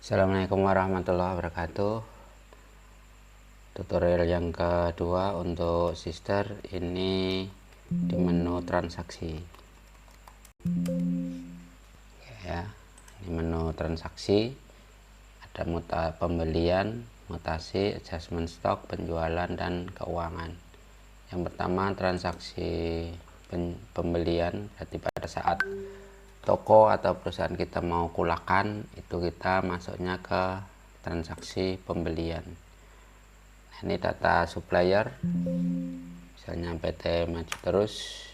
Assalamualaikum warahmatullahi wabarakatuh. Tutorial yang kedua untuk sister ini di menu transaksi ya. Ini menu transaksi, ada pembelian, mutasi, adjustment stok, penjualan, dan keuangan. Yang pertama transaksi pembelian, berarti pada saat toko atau perusahaan kita mau kulakan, itu kita masuknya ke transaksi pembelian. Nah, ini data supplier, misalnya PT Maju Terus.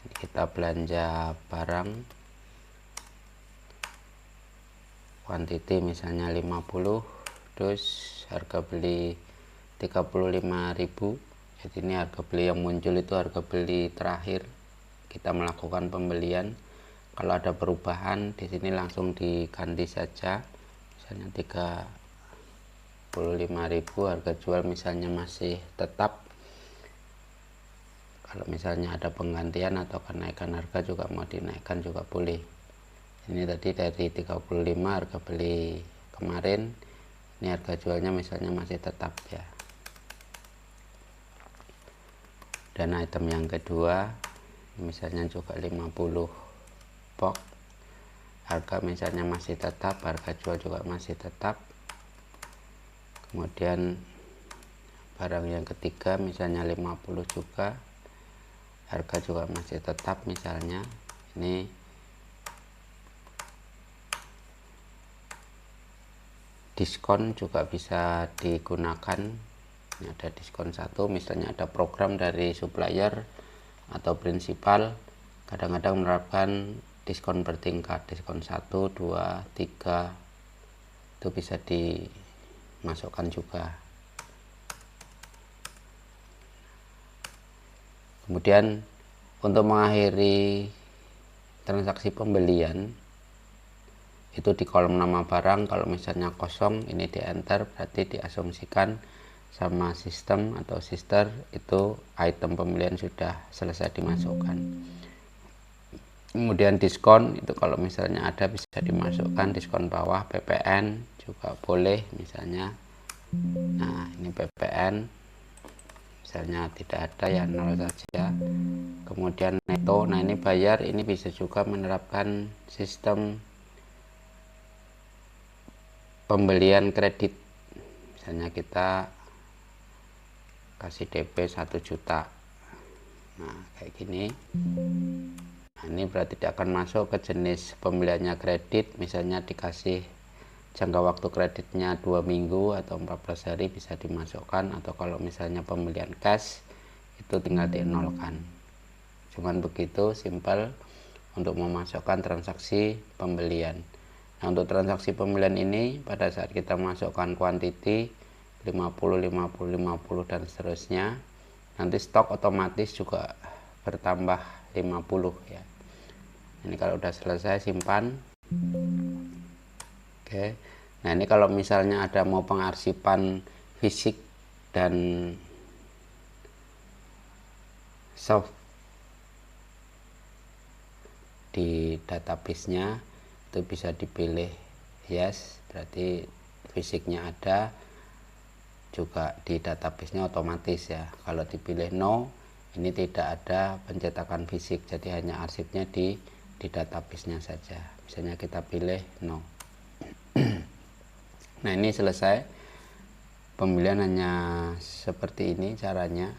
Ini kita belanja barang, quantity misalnya 50, terus harga beli 35.000. Jadi ini harga beli yang muncul itu harga beli terakhir kita melakukan pembelian. Kalau ada perubahan di sini langsung diganti saja, misalnya 35.000. Harga jual misalnya masih tetap. Kalau misalnya ada penggantian atau kenaikan harga juga mau dinaikkan juga boleh. Ini tadi dari 35 harga beli kemarin, ini harga jualnya misalnya masih tetap ya. Dan item yang kedua misalnya juga 50 box, harga misalnya masih tetap, harga jual juga masih tetap. Kemudian barang yang ketiga misalnya 50 juga, harga juga masih tetap. Misalnya ini diskon juga bisa digunakan. Ini ada diskon 1, misalnya ada program dari supplier atau prinsipal, kadang-kadang menerapkan diskon bertingkat, diskon 1, 2, 3, itu bisa dimasukkan juga. Kemudian untuk mengakhiri transaksi pembelian itu di kolom nama barang, kalau misalnya kosong ini di enter, berarti diasumsikan sama sistem atau sister itu item pembelian sudah selesai dimasukkan. Kemudian diskon itu kalau misalnya ada bisa dimasukkan, diskon bawah, PPN juga boleh misalnya. Nah ini PPN misalnya tidak ada ya 0 saja. Kemudian neto, nah ini bayar, ini bisa juga menerapkan sistem pembelian kredit. Misalnya kita kasih DP 1 juta, nah kayak gini. Nah, ini berarti dia akan masuk ke jenis pembeliannya kredit, misalnya dikasih jangka waktu kreditnya 2 minggu atau 14 hari bisa dimasukkan, atau kalau misalnya pembelian cash itu tinggal dinolkan. Cuman begitu simpel untuk memasukkan transaksi pembelian. Nah untuk transaksi pembelian ini pada saat kita masukkan quantity 50, 50, 50 dan seterusnya, nanti stok otomatis juga bertambah 50 ya. Ini kalau udah selesai simpan. Oke. Nah ini kalau misalnya ada mau pengarsipan fisik dan soft di database-nya, itu bisa dipilih yes, berarti fisiknya ada, juga di database-nya otomatis ya. Kalau dipilih no, ini tidak ada pencetakan fisik, jadi hanya arsipnya di database-nya saja. Misalnya kita pilih no. Nah ini selesai pembelian, hanya seperti ini caranya.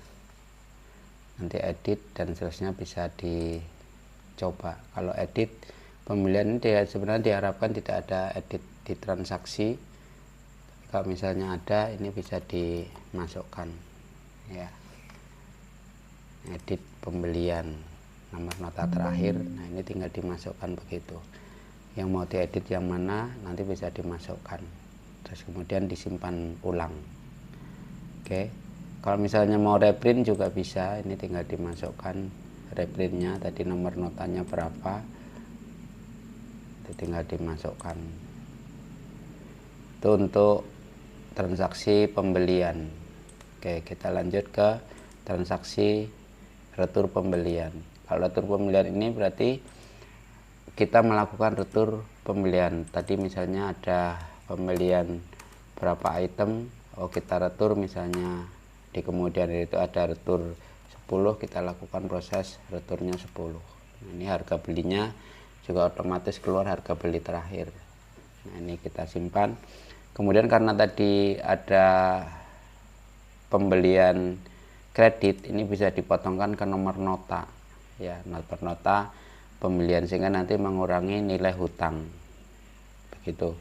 Nanti edit dan seterusnya bisa dicoba. Kalau edit pembelian ini sebenarnya diharapkan tidak ada edit di transaksi. Kalau misalnya ada, ini bisa dimasukkan ya. Edit pembelian nomor nota terakhir, nah ini tinggal dimasukkan begitu. Yang mau diedit yang mana nanti bisa dimasukkan, terus kemudian disimpan ulang. Oke, kalau misalnya mau reprint juga bisa, ini tinggal dimasukkan reprintnya, tadi nomor notanya berapa, itu tinggal dimasukkan. Itu untuk transaksi pembelian. Oke, kita lanjut ke transaksi retur pembelian. Kalau retur pembelian ini berarti kita melakukan retur pembelian tadi, misalnya ada pembelian berapa item, kita retur misalnya di kemudian itu ada retur 10, kita lakukan proses returnya 10. Ini harga belinya juga otomatis keluar harga beli terakhir. Nah, ini kita simpan. Kemudian karena tadi ada pembelian kredit, ini bisa dipotongkan ke nomor nota ya, nomor nota pembelian, sehingga nanti mengurangi nilai hutang begitu.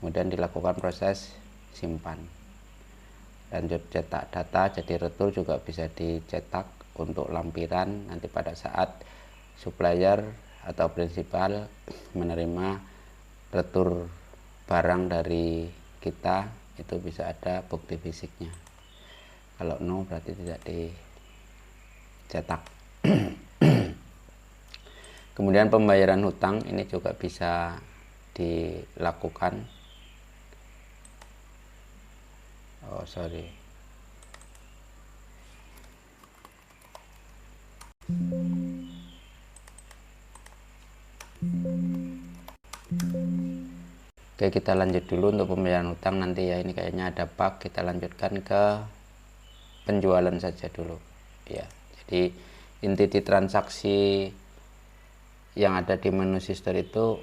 Kemudian dilakukan proses simpan, lanjut cetak data. Jadi retur juga bisa dicetak untuk lampiran, nanti pada saat supplier atau prinsipal menerima retur barang dari kita, itu bisa ada bukti fisiknya. Kalau no berarti tidak dicetak. Kemudian pembayaran hutang ini juga bisa dilakukan. Oke, kita lanjut dulu untuk pembayaran hutang nanti ya. Ini kayaknya ada bug, kita lanjutkan ke penjualan saja dulu ya. Jadi inti di transaksi yang ada di menu sister itu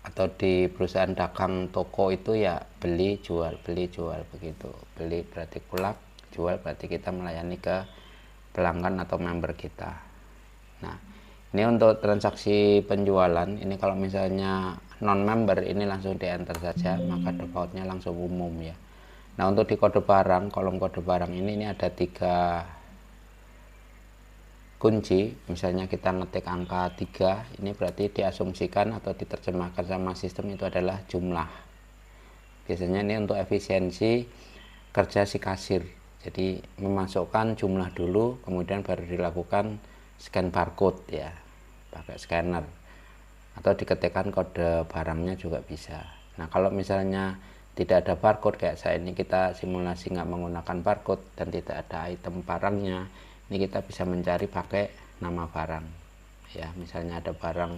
atau di perusahaan dagang toko itu ya beli jual begitu. Beli berarti kulak, jual berarti kita melayani ke pelanggan atau member kita. Nah, ini untuk transaksi penjualan, ini kalau misalnya non member ini langsung di enter saja, maka defaultnya langsung umum ya. Nah, untuk di kode barang, kolom kode barang ini ada 3 kunci. Misalnya kita ngetik angka 3, ini berarti diasumsikan atau diterjemahkan sama sistem itu adalah jumlah. Biasanya ini untuk efisiensi kerja si kasir, jadi memasukkan jumlah dulu, kemudian baru dilakukan scan barcode ya, pakai scanner, atau diketikkan kode barangnya juga bisa. Nah, kalau misalnya tidak ada barcode kayak saya ini, kita simulasi nggak menggunakan barcode dan tidak ada item barangnya, ini kita bisa mencari pakai nama barang ya. Misalnya ada barang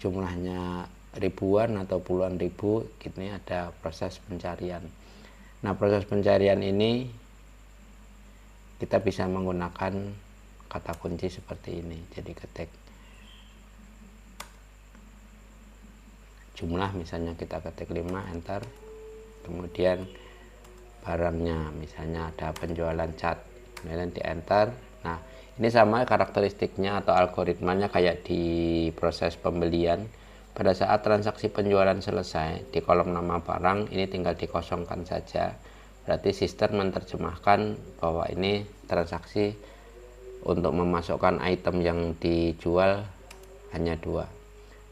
jumlahnya ribuan atau puluhan ribu, ini ada proses pencarian. Nah, proses pencarian ini kita bisa menggunakan kata kunci seperti ini. Jadi ketik jumlah, misalnya kita ketik 5, enter, kemudian barangnya misalnya ada penjualan cat, kemudian di enter. Nah, ini sama karakteristiknya atau algoritmanya kayak di proses pembelian. Pada saat transaksi penjualan selesai, di kolom nama barang ini tinggal dikosongkan saja, berarti sistem menerjemahkan bahwa ini transaksi untuk memasukkan item yang dijual hanya 2.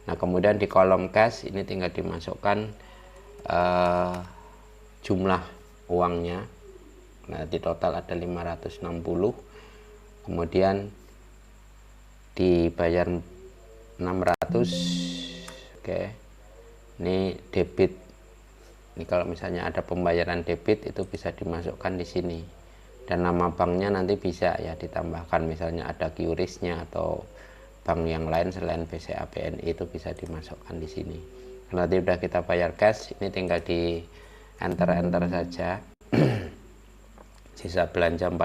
Nah, kemudian di kolom cash ini tinggal dimasukkan jumlah uangnya. Nah, di total ada 560, kemudian dibayar 600. Oke, ini debit. Ini kalau misalnya ada pembayaran debit itu bisa dimasukkan di sini, dan nama banknya nanti bisa ya ditambahkan, misalnya ada QRIS-nya atau bank yang lain selain BCA BNI itu bisa dimasukkan di sini. Nanti udah kita bayar cash, ini tinggal di enter saja. Sisa belanja 40,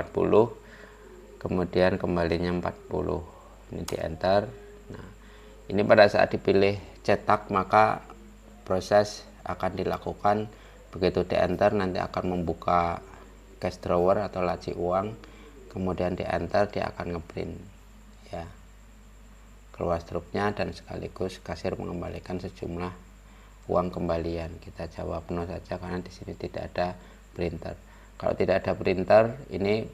kemudian kembalinya 40, ini di enter. Nah, ini pada saat dipilih cetak maka proses akan dilakukan. Begitu di enter nanti akan membuka cash drawer atau laci uang, kemudian di enter dia akan ngeprint ya, keluar struknya, dan sekaligus kasir mengembalikan sejumlah uang kembalian. Kita jawab no saja karena di sini tidak ada printer. Kalau tidak ada printer, ini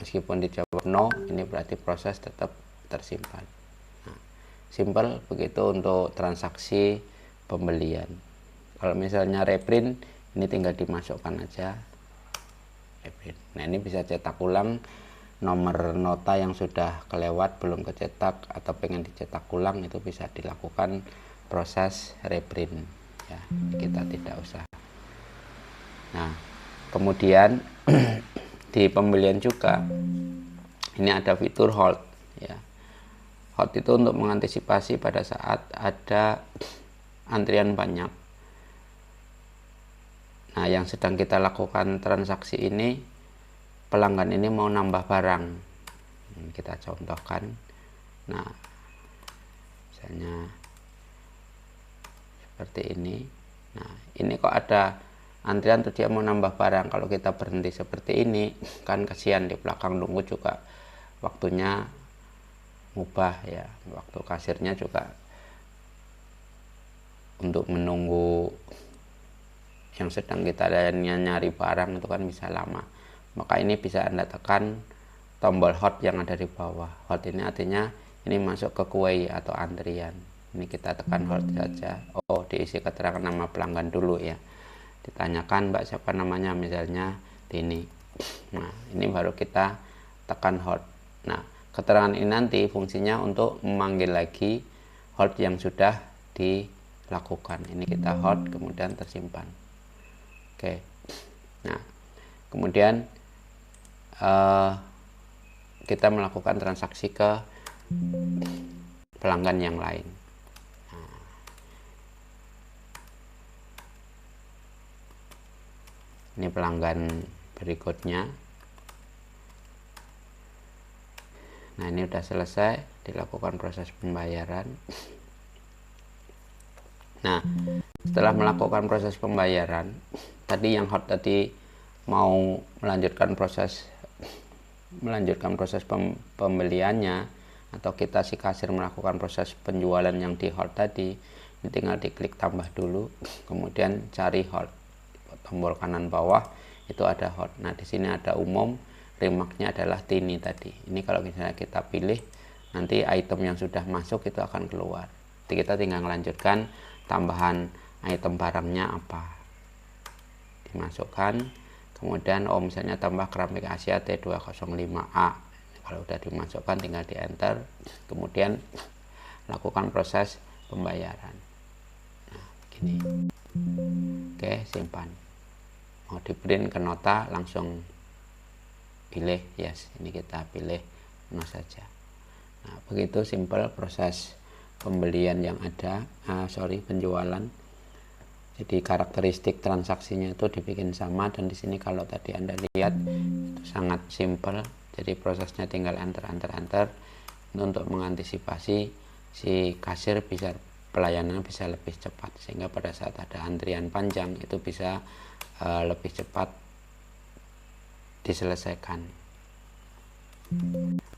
meskipun dijawab no, ini berarti proses tetap tersimpan. Nah, simple begitu untuk transaksi pembelian. Kalau misalnya reprint, ini tinggal dimasukkan aja reprint. Nah, ini bisa cetak ulang nomor nota yang sudah kelewat belum kecetak atau pengen dicetak ulang, itu bisa dilakukan proses reprint ya, kita tidak usah. Nah, kemudian di pembelian juga ini ada fitur hold ya. hot itu untuk mengantisipasi pada saat ada antrian banyak. Nah, yang sedang kita lakukan transaksi ini, pelanggan ini mau nambah barang. Kita contohkan. Nah, misalnya seperti ini. Nah, ini kok ada antrian tuh dia mau nambah barang. Kalau kita berhenti seperti ini, kan kasihan di belakang nunggu juga waktunya mubah ya. Waktu kasirnya juga untuk menunggu yang sedang kita nyari barang itu kan bisa lama. Maka ini bisa Anda tekan tombol hot yang ada di bawah. Hot ini artinya ini masuk ke queue atau antrian. Ini kita tekan hot saja. Oh, diisi keterangan nama pelanggan dulu ya. Ditanyakan Mbak siapa namanya, misalnya Tini. Nah, ini baru kita tekan hot. Nah, keterangan ini nanti fungsinya untuk memanggil lagi hot yang sudah dilakukan. Ini kita hot kemudian tersimpan. Oke. Nah, kemudian kita melakukan transaksi ke pelanggan yang lain. Nah, ini pelanggan berikutnya. Nah, ini udah selesai dilakukan proses pembayaran. Nah, setelah melakukan proses pembayaran, tadi yang hot tadi mau melanjutkan proses pembeliannya, atau kita si kasir melakukan proses penjualan yang di hot tadi, ini tinggal diklik tambah dulu, kemudian cari hot, tombol kanan bawah itu ada hot. Nah, di sini ada umum, remarknya adalah Tini tadi. Ini kalau misalnya kita pilih, nanti item yang sudah masuk itu akan keluar. Jadi kita tinggal melanjutkan tambahan item barangnya apa, dimasukkan. Kemudian misalnya tambah keramik Asia T205A. Kalau udah dimasukkan tinggal di enter, kemudian lakukan proses pembayaran. Nah, gini. Oke, simpan. Mau di print ke nota, langsung pilih yes. Ini kita pilih no saja. Nah, begitu simple proses pembelian yang ada, penjualan. Jadi karakteristik transaksinya itu dibikin sama, dan di sini kalau tadi Anda lihat itu sangat simple. Jadi prosesnya tinggal enter. Untuk mengantisipasi si kasir pelayanan bisa lebih cepat, sehingga pada saat ada antrian panjang itu bisa lebih cepat diselesaikan.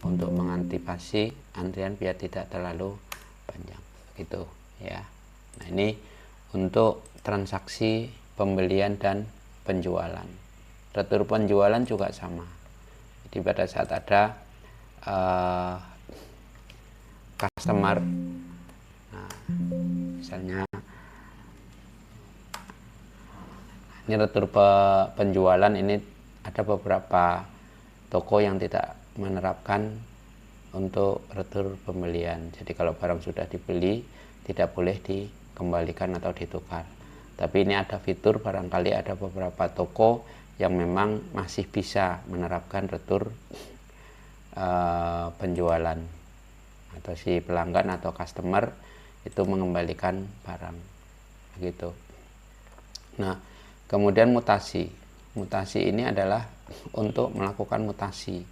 Untuk mengantisipasi antrian biar tidak terlalu panjang, gitu ya. Nah, ini untuk transaksi pembelian dan penjualan. Retur penjualan juga sama. Jadi pada saat ada customer, nah, misalnya ini retur penjualan, ini ada beberapa toko yang tidak menerapkan untuk retur pembelian. Jadi kalau barang sudah dibeli tidak boleh dikembalikan atau ditukar. Tapi ini ada fitur, barangkali ada beberapa toko yang memang masih bisa menerapkan retur penjualan, atau si pelanggan atau customer itu mengembalikan barang begitu. Nah, kemudian mutasi ini adalah untuk melakukan mutasi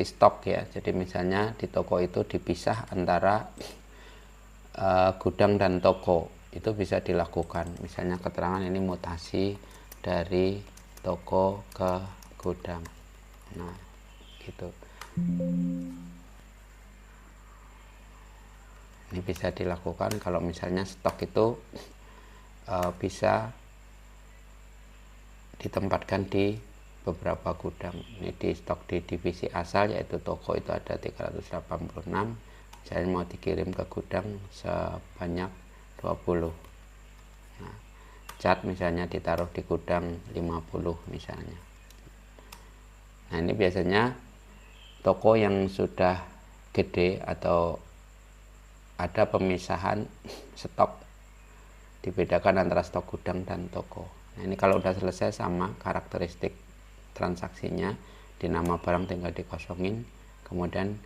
stok ya. Jadi misalnya di toko itu dipisah antara gudang dan toko, itu bisa dilakukan. Misalnya keterangan ini mutasi dari toko ke gudang. Nah, gitu. Ini bisa dilakukan kalau misalnya stok itu bisa ditempatkan di beberapa gudang. Ini di stok di divisi asal, yaitu toko itu ada 386. Misalnya mau dikirim ke gudang sebanyak 20. Nah, cat misalnya ditaruh di gudang 50 misalnya. Nah, ini biasanya toko yang sudah gede atau ada pemisahan stok, dibedakan antara stok gudang dan toko. Nah, ini kalau udah selesai sama karakteristik transaksinya, di nama barang tinggal dikosongin, kemudian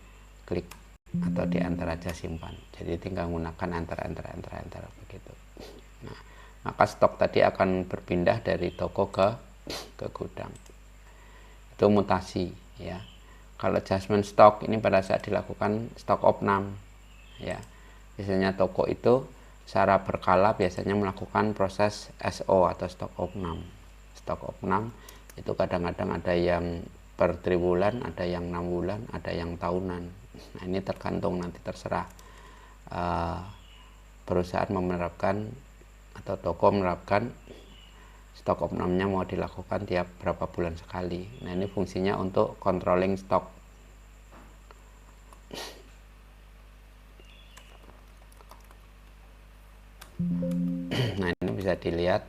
klik atau di enter aja simpan. Jadi tinggal menggunakan enter begitu. Nah, maka stok tadi akan berpindah dari toko ke gudang. Itu mutasi ya. Kalau adjustment stok ini pada saat dilakukan stok opnam ya. Biasanya toko itu secara berkala biasanya melakukan proses SO atau stok opnam. Stok opnam itu kadang-kadang ada yang per triwulan, ada yang 6 bulan, ada yang tahunan. Nah, ini tergantung, nanti terserah perusahaan menerapkan atau toko menerapkan stok opnamnya mau dilakukan tiap berapa bulan sekali. Nah, ini fungsinya untuk controlling stok. Nah, ini bisa dilihat.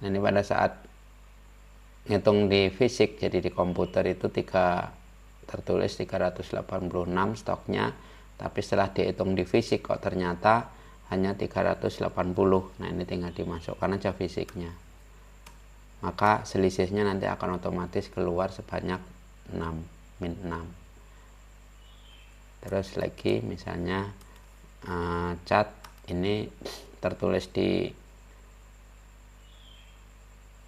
Nah, ini pada saat ngitung di fisik, jadi di komputer itu tertulis 386 stoknya, tapi setelah dihitung di fisik kok ternyata hanya 380. Nah, ini tinggal dimasukkan aja fisiknya, maka selisihnya nanti akan otomatis keluar sebanyak 6 min 6. Terus lagi misalnya cat ini tertulis di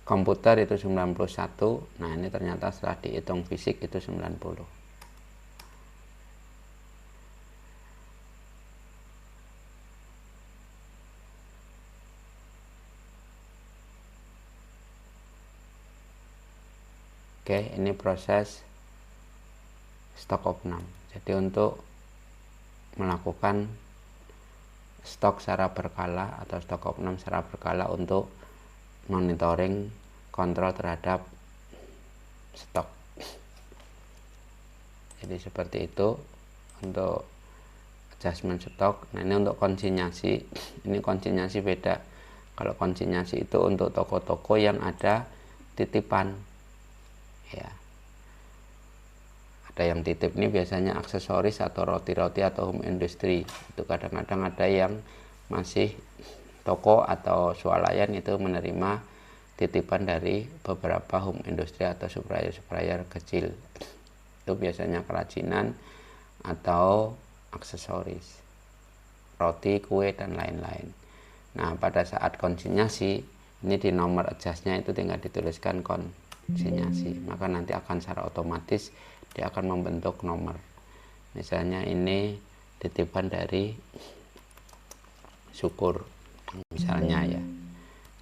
komputer itu 91. Nah, ini ternyata setelah dihitung fisik itu 90. Oke, ini proses stok opnam. Jadi untuk melakukan stok secara berkala atau stok opnam secara berkala untuk monitoring kontrol terhadap stok. Jadi seperti itu untuk adjustment stok. Nah, ini untuk konsinyasi. Ini konsinyasi beda. Kalau konsinyasi itu untuk toko-toko yang ada titipan ya. Ada yang titip ini biasanya aksesoris atau roti-roti atau home industry. Itu kadang-kadang ada yang masih toko atau swalayan itu menerima titipan dari beberapa home industry atau supplier kecil. Itu biasanya kerajinan atau aksesoris, roti, kue, dan lain-lain. Nah, pada saat konsinyasi ini di nomor adjustnya itu tinggal dituliskan konsinyasi, maka nanti akan secara otomatis dia akan membentuk nomor. Misalnya ini titipan dari Syukur misalnya ya.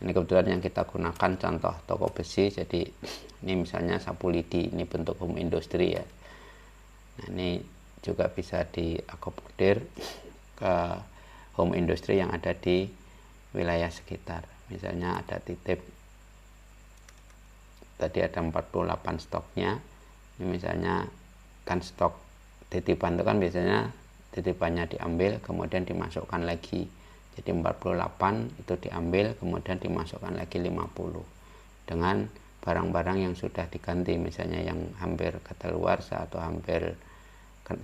Ini kebetulan yang kita gunakan contoh toko besi, jadi ini misalnya sapu lidi, ini bentuk home industry ya. Nah, ini juga bisa diakomodir ke home industry yang ada di wilayah sekitar. Misalnya ada titip tadi ada 48 stoknya. Ini misalnya kan stok titipan itu kan biasanya titipannya diambil kemudian dimasukkan lagi. Jadi 48 itu diambil kemudian dimasukkan lagi 50 dengan barang-barang yang sudah diganti, misalnya yang hampir kadaluarsa atau hampir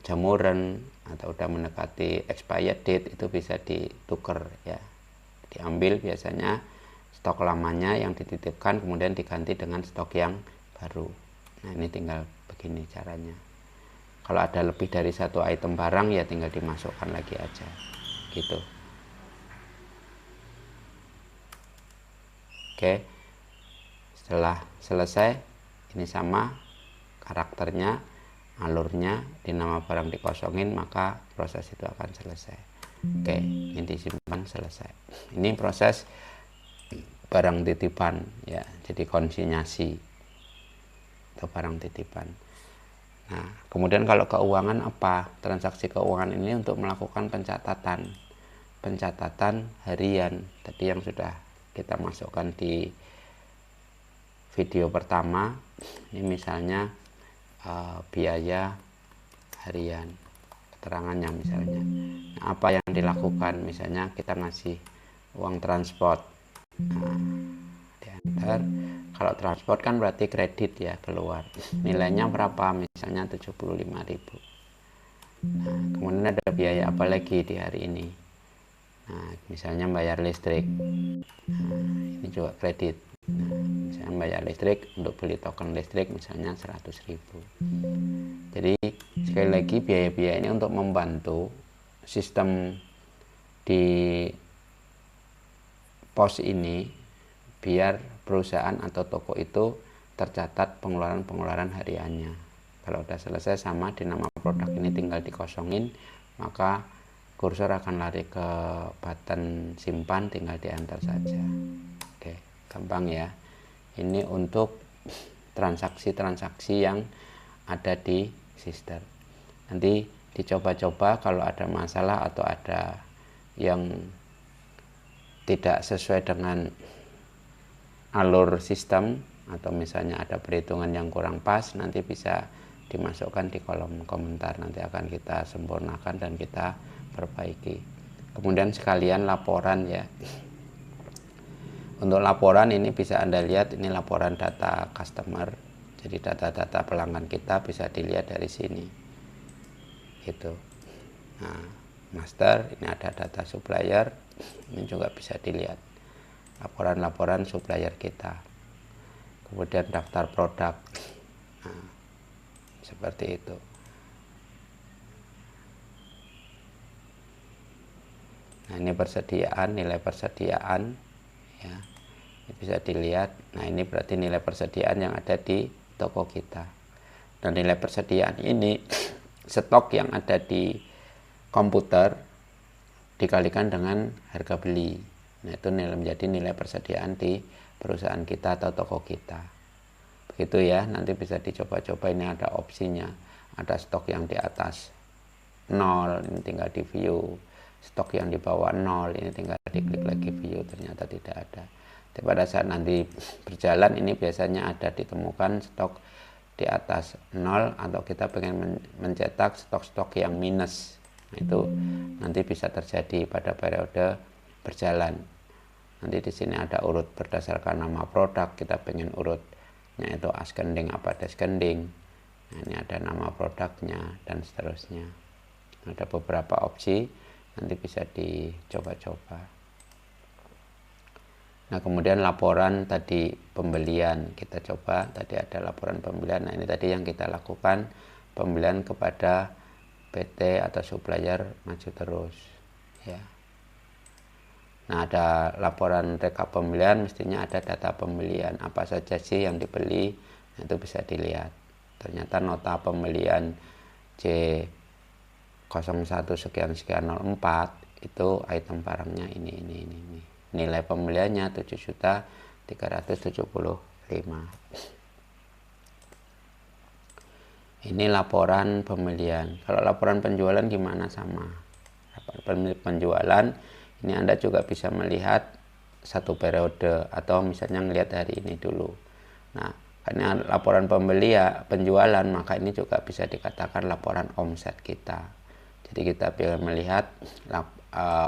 jamuran atau udah mendekati expired date, itu bisa ditukar ya, diambil biasanya stok lamanya yang dititipkan kemudian diganti dengan stok yang baru. Nah, ini tinggal begini caranya. Kalau ada lebih dari satu item barang ya tinggal dimasukkan lagi aja gitu. Oke, setelah selesai ini sama karakternya, alurnya, di nama barang dikosongin, maka proses itu akan selesai. Oke, ini disimpan, selesai. Ini proses barang titipan ya, jadi konsinyasi atau barang titipan. Nah, kemudian kalau keuangan apa? Transaksi keuangan ini untuk melakukan pencatatan harian tadi yang sudah kita masukkan di video pertama. Ini misalnya biaya harian, keterangannya misalnya. Nah, apa yang dilakukan? Misalnya kita ngasih uang transport. Nah, diantar. Kalau transport kan berarti kredit ya, keluar. Nilainya berapa? Misalnya 75.000. Nah, kemudian ada biaya apa lagi di hari ini? Nah, misalnya bayar listrik. Nah, ini juga kredit. Nah, misalnya bayar listrik, untuk beli token listrik misalnya 100.000. Jadi sekali lagi biaya-biaya ini untuk membantu sistem di pos ini biar perusahaan atau toko itu tercatat pengeluaran hariannya. Kalau udah selesai sama di nama produk ini tinggal dikosongin, maka kursor akan lari ke button simpan, tinggal diantar saja. Oke, gampang ya. Ini untuk transaksi-transaksi yang ada di Sister. Nanti dicoba-coba, kalau ada masalah atau ada yang tidak sesuai dengan alur sistem, atau misalnya ada perhitungan yang kurang pas, nanti bisa dimasukkan di kolom komentar, nanti akan kita sempurnakan dan kita perbaiki. Kemudian sekalian laporan ya. Untuk laporan ini bisa Anda lihat, ini laporan data customer. Jadi data-data pelanggan kita bisa dilihat dari sini. Gitu. Nah, master, ini ada data supplier, ini juga bisa dilihat. Laporan-laporan supplier kita. Kemudian daftar produk. Nah, seperti itu. Nah, ini persediaan, nilai persediaan ya. Ini bisa dilihat. Nah, ini berarti nilai persediaan yang ada di toko kita. Dan nilai persediaan ini stok yang ada di komputer dikalikan dengan harga beli. Nah, itu menjadi nilai persediaan di perusahaan kita atau toko kita. Begitu ya, nanti bisa dicoba-coba. Ini ada opsinya. Ada stok yang di atas 0, ini tinggal di view. Stok yang di bawah 0, ini tinggal diklik lagi view, ternyata tidak ada. Tapi pada saat nanti berjalan, ini biasanya ada ditemukan stok di atas 0, atau kita pengen mencetak stok-stok yang minus. Nah, itu nanti bisa terjadi pada periode berjalan. Nanti di sini ada urut berdasarkan nama produk, kita pengen urutnya itu ascending apa descending. Nah, ini ada nama produknya dan seterusnya. Ada beberapa opsi, nanti bisa dicoba-coba. Nah, kemudian laporan tadi pembelian, kita coba tadi ada laporan pembelian. Nah, ini tadi yang kita lakukan, pembelian kepada PT atau supplier Maju Terus ya. Nah, ada laporan rekap pembelian, mestinya ada data pembelian, apa saja sih yang dibeli. Nah, itu bisa dilihat. Ternyata nota pembelian C01 sekian sekian 04 itu item barangnya ini. Nilai pembeliannya 7.375.000. Ini laporan pembelian. Kalau laporan penjualan gimana? Sama. Laporan penjualan ini Anda juga bisa melihat satu periode, atau misalnya melihat hari ini dulu. Nah, karena laporan penjualan, maka ini juga bisa dikatakan laporan omset kita. Jadi kita bisa melihat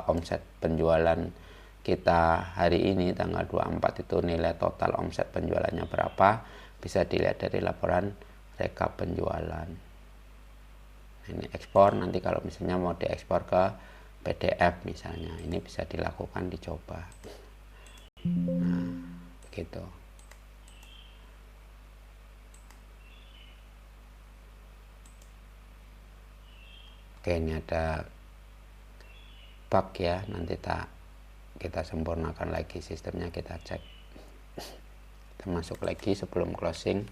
omset penjualan kita hari ini tanggal 24 itu nilai total omset penjualannya berapa, bisa dilihat dari laporan rekap penjualan. Ini ekspor, nanti kalau misalnya mau diekspor ke PDF misalnya, ini bisa dilakukan, dicoba. Nah, begitu. Oke, ini ada bug ya, nanti kita sempurnakan lagi sistemnya, kita cek. Kita masuk lagi sebelum closing.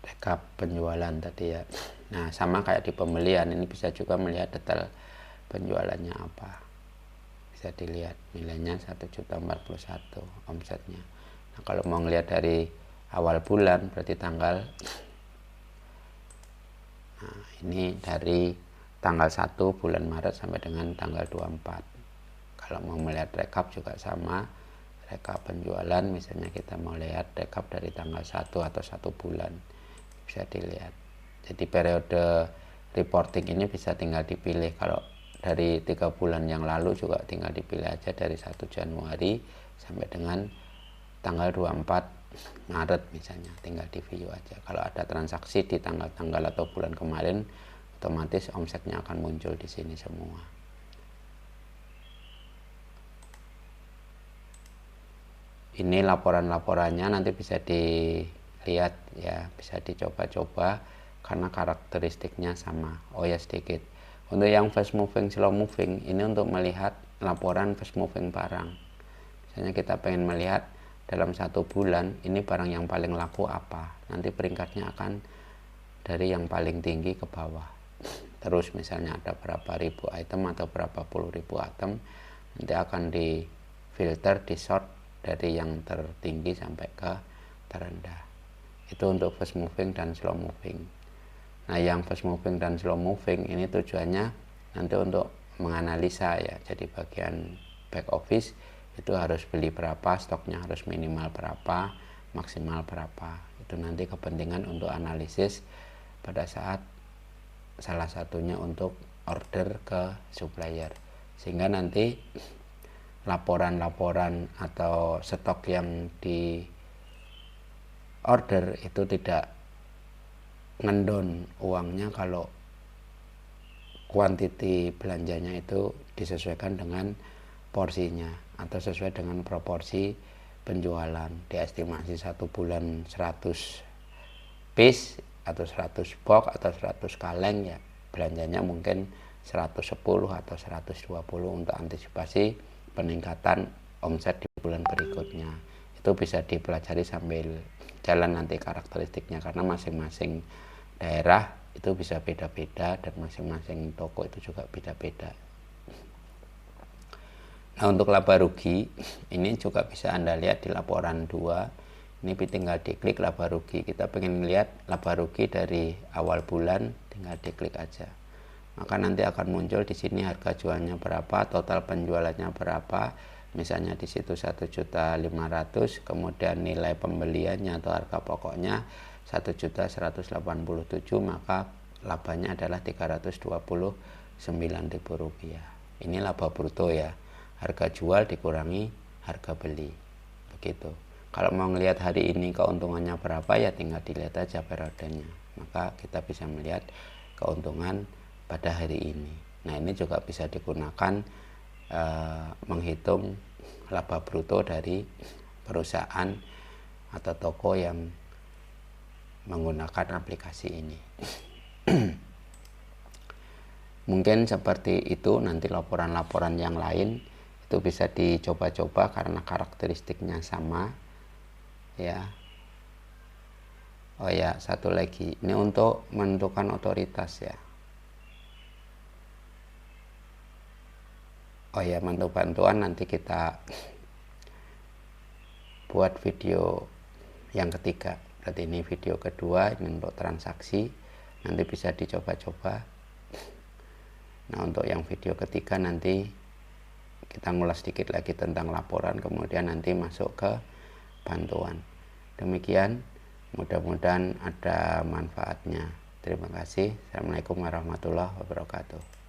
Rekap penjualan tadi ya. Nah, sama kayak di pembelian, ini bisa juga melihat detail penjualannya apa. Bisa dilihat nilainya 1.041.000 omsetnya. Nah, kalau mau ngelihat dari awal bulan berarti tanggal, nah, ini dari tanggal 1 bulan Maret sampai dengan tanggal 24. Kalau mau melihat rekap juga sama, rekap penjualan misalnya kita mau lihat rekap dari tanggal 1 atau 1 bulan, bisa dilihat. Jadi periode reporting ini bisa tinggal dipilih. Kalau dari 3 bulan yang lalu juga tinggal dipilih aja, dari 1 Januari sampai dengan tanggal 24 Maret misalnya, tinggal di view aja. Kalau ada transaksi di tanggal-tanggal atau bulan kemarin, otomatis omsetnya akan muncul di sini semua. Ini laporan-laporannya nanti bisa dilihat ya, bisa dicoba-coba karena karakteristiknya sama. Oh ya, sedikit untuk yang fast moving, slow moving, ini untuk melihat laporan fast moving barang. Misalnya kita pengen melihat dalam 1 bulan ini barang yang paling laku apa, nanti peringkatnya akan dari yang paling tinggi ke bawah. Terus misalnya ada berapa ribu item atau berapa puluh ribu item, nanti akan di filter, di sort dari yang tertinggi sampai ke terendah. Itu untuk fast moving dan slow moving. Nah, yang fast moving dan slow moving ini tujuannya nanti untuk menganalisa ya. Jadi bagian back office itu harus beli berapa, stoknya harus minimal berapa, maksimal berapa. Itu nanti kepentingan untuk analisis pada saat salah satunya untuk order ke supplier. Sehingga nanti laporan-laporan atau stok yang di order itu tidak ngendon uangnya kalau kuantiti belanjanya itu disesuaikan dengan porsinya atau sesuai dengan proporsi penjualan. Diestimasi 1 bulan 100 piece atau 100 box atau 100 kaleng ya, belanjanya mungkin 110 atau 120 untuk antisipasi peningkatan omset di bulan berikutnya. Itu bisa dipelajari sambil jalan nanti karakteristiknya, karena masing-masing daerah itu bisa beda-beda dan masing-masing toko itu juga beda-beda. Nah, untuk laba rugi ini juga bisa Anda lihat di laporan 2. Ini tinggal diklik laba rugi. Kita pengen lihat laba rugi dari awal bulan, tinggal diklik aja. Maka nanti akan muncul di sini harga jualnya berapa, total penjualannya berapa. Misalnya di situ 1.500.000, kemudian nilai pembeliannya atau harga pokoknya 1.187.000, maka labanya adalah Rp329.000. Ini laba bruto ya, harga jual dikurangi harga beli, begitu. Kalau mau melihat hari ini keuntungannya berapa ya tinggal dilihat aja periodenya, maka kita bisa melihat keuntungan pada hari ini. Nah, ini juga bisa digunakan menghitung laba bruto dari perusahaan atau toko yang menggunakan aplikasi ini. Mungkin seperti itu. Nanti laporan-laporan yang lain itu bisa dicoba-coba karena karakteristiknya sama ya. Oh ya, satu lagi, ini untuk menentukan otoritas ya. Oh ya, bantuan nanti kita buat video yang ketiga. Berarti ini video kedua, ini untuk transaksi, nanti bisa dicoba-coba. Nah, untuk yang video ketiga nanti kita ngulas sedikit lagi tentang laporan, kemudian nanti masuk ke bantuan. Demikian, mudah-mudahan ada manfaatnya. Terima kasih. Assalamualaikum warahmatullahi wabarakatuh.